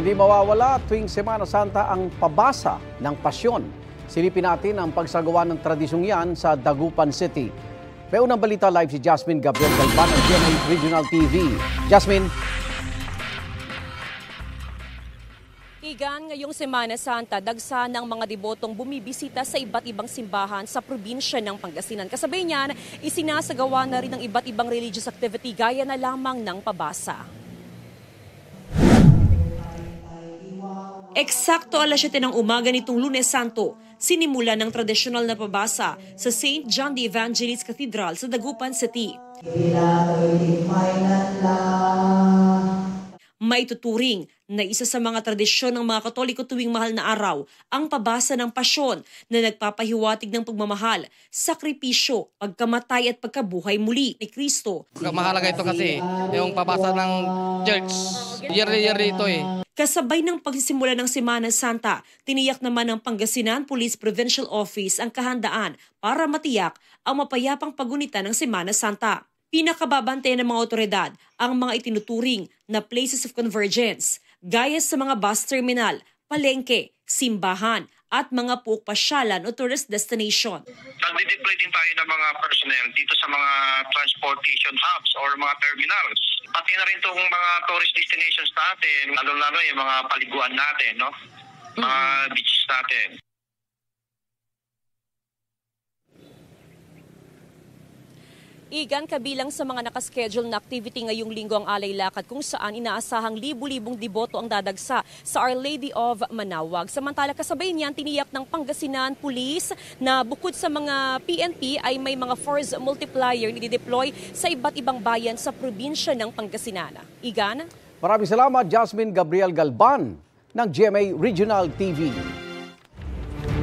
Hindi mawawala tuwing Semana Santa ang pabasa ng pasyon. Silipin natin ang pagsagawa ng tradisyong yan sa Dagupan City. May unang balita live si Jasmine Gabriel Galban ng GMA Regional TV. Jasmine. Igan, ngayong Semana Santa, dagsa ng mga debotong bumibisita sa iba't ibang simbahan sa probinsya ng Pangasinan. Kasabay niyan, isinasagawa na rin ng iba't ibang religious activity gaya na lamang ng pabasa. Eksakto alas 7 ng umaga nitong Lunes Santo, sinimula ng tradisyonal na pabasa sa St. John the Evangelist Cathedral sa Dagupan City. May tuturing na isa sa mga tradisyon ng mga Katoliko tuwing mahal na araw ang pabasa ng pasyon na nagpapahiwatig ng pagmamahal, sakripisyo, pagkamatay at pagkabuhay muli ni Kristo. Mahalaga ito kasi yung pabasa ng church. Yearly ito eh. Kasabay ng pagsisimula ng Semana Santa, tiniyak naman ng Pangasinan Police Provincial Office ang kahandaan para matiyak ang mapayapang pagunita ng Semana Santa. Pinakababante ng mga otoridad ang mga itinuturing na places of convergence, gaya sa mga bus terminal, palengke, simbahan, at mga puok-pasyalan o tourist destination. Nagde-deploy din tayo ng mga personnel dito sa mga transportation hubs or mga terminals. Pati na rin itong mga tourist destinations natin, lalo-lalo yung mga paliguan natin, no? Mga beaches natin. Igan, kabilang sa mga nakaschedule na activity ngayong linggo ang Alay Lakad kung saan inaasahang libu-libong deboto ang dadagsa sa Our Lady of Manaoag. Samantala kasabay niyan tiniyak ng Pangasinan Police na bukod sa mga PNP ay may mga force multiplier na dideploy sa iba't ibang bayan sa probinsya ng Pangasinan. Igan? Maraming salamat Jasmine Gabriel Galban ng GMA Regional TV.